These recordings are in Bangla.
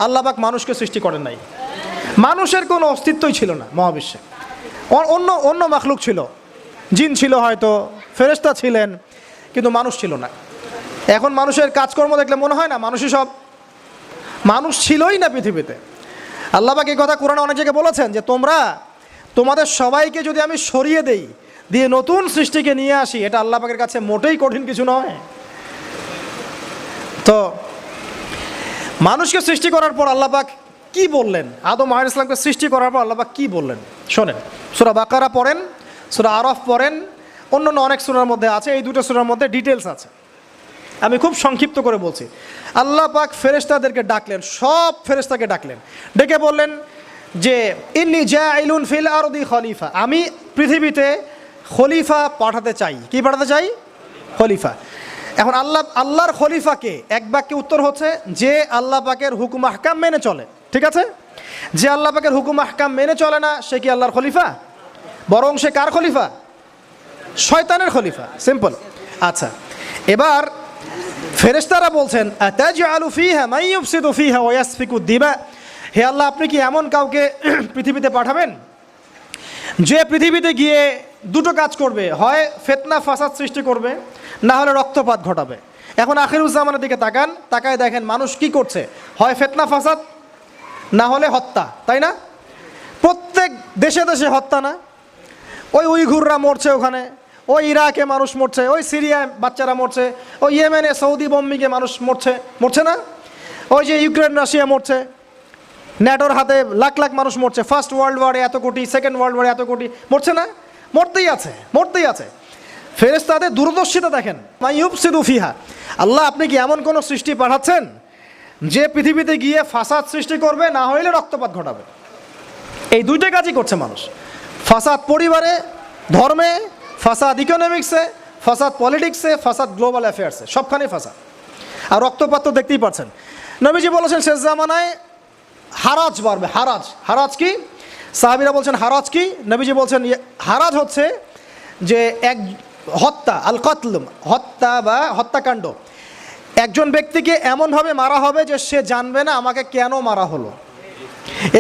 আল্লাহ পাক মানুষকে সৃষ্টি করেন নাই। মানুষের কোনো অস্তিত্বই ছিল না মহাবিশ্বে। অন্য অন্য মাখলুক ছিল, জিন ছিল, হয়তো ফেরেশতা ছিলেন, কিন্তু মানুষ ছিল না। এখন মানুষের কাজকর্ম দেখলে মনে হয় না মানুষই সব, মানুষ ছিলই না পৃথিবীতে। আল্লাহ পাক এই কথা কোরআনে অনেক জায়গায় বলেছেন যে তোমাদের সবাইকে যদি আমি সরিয়ে দেই, দিয়ে নতুন সৃষ্টিকে নিয়ে আসি, এটা আল্লাহ পাকের কাছে মোটেই কঠিন কিছু নয়। তো মানুষকে সৃষ্টি করার পর আল্লাহ পাক কি বললেন, আদম আলাইহিস সালামকে সৃষ্টি করার পর আল্লাহ পাক কি বললেন শোনেন। সূরা বাকারা পড়েন, সূরা আরাফ পড়েন, অন্যান্য অনেক সূরার মধ্যে আছে, এই দুটো সূরার মধ্যে ডিটেলস আছে। আমি খুব সংক্ষিপ্ত করে বলছি। আল্লাহ পাক ফেরেশতাদেরকে ডাকলেন, সব ফেরেশতাকে ডাকলেন, ডেকে বললেন যে ইন্নী জাইলুন ফিল আরদি খলিফা, আমি পৃথিবীতে খলিফা পাঠাতে চাই। কি পাঠাতে চাই? খলিফা। এখন আল্লাহর খলিফাকে এক বাক্যে উত্তর হচ্ছে যে আল্লাহ পাকের হুকুম আহকাম মেনে চলে। ঠিক আছে? যে আল্লাহ পাকের হুকুম আহকাম মেনে চলে না, সে কি আল্লাহর খলিফা? বরং সে কার খলিফা? শয়তানের খলিফা। সিম্পল। আচ্ছা, এবার ফেরেশতারা বলছেন আতাজআলু ফিহা মান ইউফসিদু ফিহা ওয়া ইয়াসফিকু দিমা, হে আল্লাহ, আপনি কি এমন কাউকে পৃথিবীতে পাঠাবেন যে পৃথিবীতে গিয়ে দুটো কাজ করবে, হয় ফিতনা ফাসাদ সৃষ্টি করবে, না হলে রক্তপাত ঘটাবে। এখন আখিরুজ্জামানের দিকে তাকায় দেখেন মানুষ কি করছে, হয় ফিতনা ফাসাদ, না হলে হত্যা, তাই না? প্রত্যেক দেশে দেশে হত্যা না? ওই উইঘুররা মরছে ওখানে, ওই ইরাকে মানুষ মরছে, ওই সিরিয়ায় বাচ্চারা মরছে, ওই ইয়েমেনে সৌদি বম্বিংয়ে মানুষ মরছে না? ওই যে ইউক্রেন রাশিয়া মরছে, ন্যাটোর হাতে লাখ লাখ মানুষ মরছে, ফার্স্ট ওয়ার্ল্ড ওয়ারে এত কোটি, সেকেন্ড ওয়ার্ল্ড ওয়ারে এত কোটি মরছে না? মরতেই আছে। ফেরেশতাদের দূরদর্শিতা দেখেন। মাইয়ুফসিদু ফিহা, আল্লাহ আপনি কি এমন কোনো সৃষ্টি পাঠাচ্ছেন যে পৃথিবীতে গিয়ে ফাসাদ সৃষ্টি করবে, না হইলে রক্তপাত ঘটাবে? এই দুইটা কাজই করছে মানুষ। ফাসাদ পরিবারে, ধর্মে, ফাসাদ ইকোনমিক্সে, ফাসাদ পলিটিক্সে, ফাসাদ গ্লোবাল অ্যাফেয়ার্সে, সবখানেই ফাসাদ। আর রক্তপাত তো দেখতেই পাচ্ছেন। নবীজি বলেছেন শেষ জামানায় হারাজ বাড়বে। হারাজ কি? সাহাবীরা বলছেন হারাজ কি? নবীজি বলছেন হারাজ হচ্ছে যে এক হত্যা, আল কতল, হত্যা বা হত্যাকাণ্ড। একজন ব্যক্তিকে এমনভাবে মারা হবে যে সে জানবে না আমাকে কেন মারা হলো,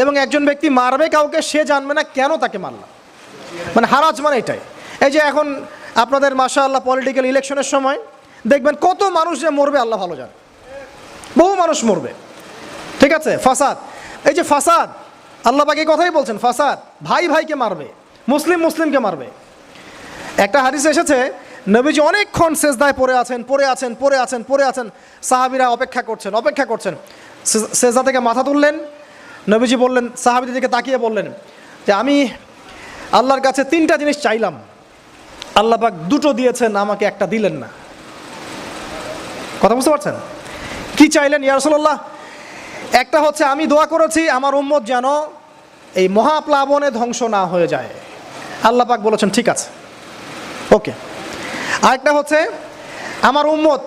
এবং একজন ব্যক্তি মারবে কাউকে, সে জানবে না কেন তাকে মারলাম। মানে হারাজ মানে এটাই। এই যে এখন আপনাদের মাশাআল্লাহ পলিটিক্যাল ইলেকশনের সময় দেখবেন কত মানুষ যে মরবে আল্লাহ ভালো জানে, বহু মানুষ মরবে। ঠিক আছে? ফাসাদ, এই যে ফাসাদ, আল্লাহ পাক এই কথাই বলছেন, ফাসাদ ভাই ভাইকে মারবে, মুসলিম মুসলিমকে মারবে। একটা হাদিস এসেছে নবীজি অনেকক্ষণ সেজদায় পড়ে আছেন, সাহাবীরা অপেক্ষা করছেন। সেজদা থেকে মাথা তুললেন, নবীজি বললেন, সাহাবীদের দিকে তাকিয়ে বললেন যে আমি আল্লাহর কাছে তিনটা জিনিস চাইলাম, আল্লাহ পাক দুটো দিয়েছেন, আমাকে একটা দিলেন না। কথা বুঝতে পারছেন? কি চাইলেন ইয়া রাসূলুল্লাহ? একটা হচ্ছে আমি দোয়া করেছি আমার উম্মত যেন এই মহাপ্লাবনে ধ্বংস না হয়ে যায়। আল্লাহ পাক বলেছেন ঠিক আছে, ওকে। আরেকটা হচ্ছে আমার উম্মত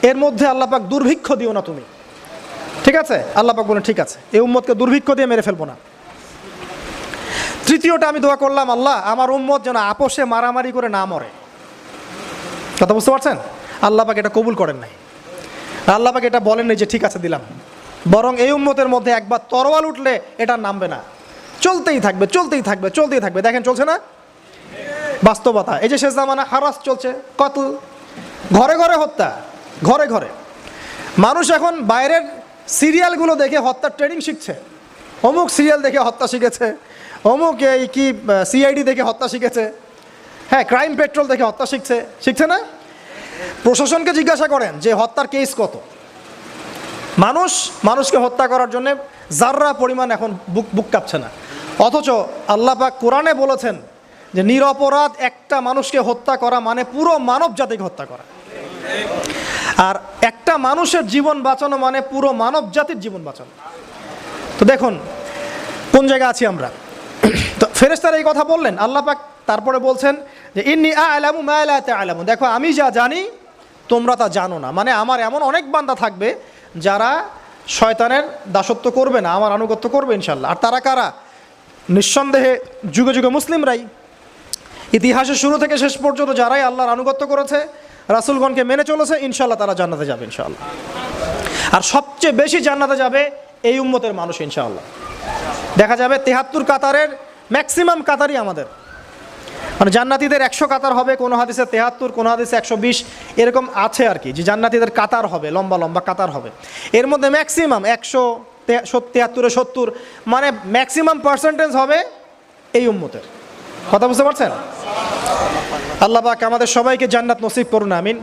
এর মধ্যে আল্লাহ পাক দুর্ভিক্ষ দিও না তুমি। ঠিক আছে? আল্লাহ পাক বলেন ঠিক আছে, এই উম্মতকে দুর্ভিক্ষ দিয়ে মেরে ফেলবো না। তৃতীয়টা আমি দোয়া করলাম আল্লাহ আমার উম্মত যেন আপোষে মারামারি করে না মরে। কথা বুঝতে পারছেন? আল্লাহ পাক এটা কবুল করেন নাই। আল্লাহ পাক এটা বলেন নাই যে ঠিক আছে দিলাম, বরং এই উম্মতের মধ্যে একবার তরোয়াল উঠলে এটা নামবে না, চলতেই থাকবে। দেখেন চলছে না বাস্তবতা? এই যে শেষ জামানা হারাস চলছে, কতল, ঘরে ঘরে হত্যা, ঘরে ঘরে। মানুষ এখন বাইরের সিরিয়ালগুলো দেখে হত্যার ট্রেনিং শিখছে। অমুক সিরিয়াল দেখে হত্যা শিখেছে, অমুক এই কি সিআইডি দেখে হত্যা শিখেছে, হ্যাঁ ক্রাইম পেট্রোল দেখে হত্যা শিখছে না? প্রশাসনকে জিজ্ঞাসা করেন যে হত্যার কেস কত। মানুষকে হত্যা করার জন্য যাররা পরিমাণ এখন বুক কাঁপছে না। অথচ আল্লাহ পাক কোরআনে বলেছেন যে নিরপরাধ একটা মানুষকে হত্যা করা মানে পুরো মানব জাতিকে হত্যা করা, আর একটা মানুষের জীবন বাঁচানো মানে পুরো মানব জাতির জীবন বাঁচানো। তো দেখুন কোন জায়গায় আছি আমরা। তো ফেরেশতারা এই কথা বললেন, আল্লাহ পাক তারপরে বলছেন যে ইন্নী আ'লামু মা লা তা'লামুন, দেখো আমি যা জানি তোমরা তা জানো না। মানে আমার এমন অনেক বান্দা থাকবে যারা শয়তানের দাসত্ব করবে না, আমার আনুগত্য করবে ইনশাল্লাহ। আর তারা কারা? নিঃসন্দেহে যুগে যুগে মুসলিমরাই। ইতিহাসের শুরু থেকে শেষ পর্যন্ত যারাই আল্লাহর আনুগত্য করেছে, রাসূলগণকে মেনে চলেছে, ইনশাল্লাহ তারা জান্নাতে যাবে ইনশাল্লাহ। আর সবচেয়ে বেশি জান্নাতে যাবে এই উম্মতের মানুষ ইনশাআল্লাহ। দেখা যাবে 73 কাতারের ম্যাক্সিমাম কাতারই আমাদের, মানে জান্নাতীদের 100 কাতার হবে, কোনো হাদিসে 73, কোনো হাদিসে 120, এরকম আছে আর কি, যে জান্নাতীদের কাতার হবে, লম্বা লম্বা কাতার হবে। এর মধ্যে ম্যাক্সিমাম 173 70, মানে ম্যাক্সিমাম পার্সেন্টেজ হবে এই উম্মতের। কথা বুঝতে পারছেন? আল্লাহ পাক আমাদের সবাইকে জান্নাত নসিব করুন, আমিন।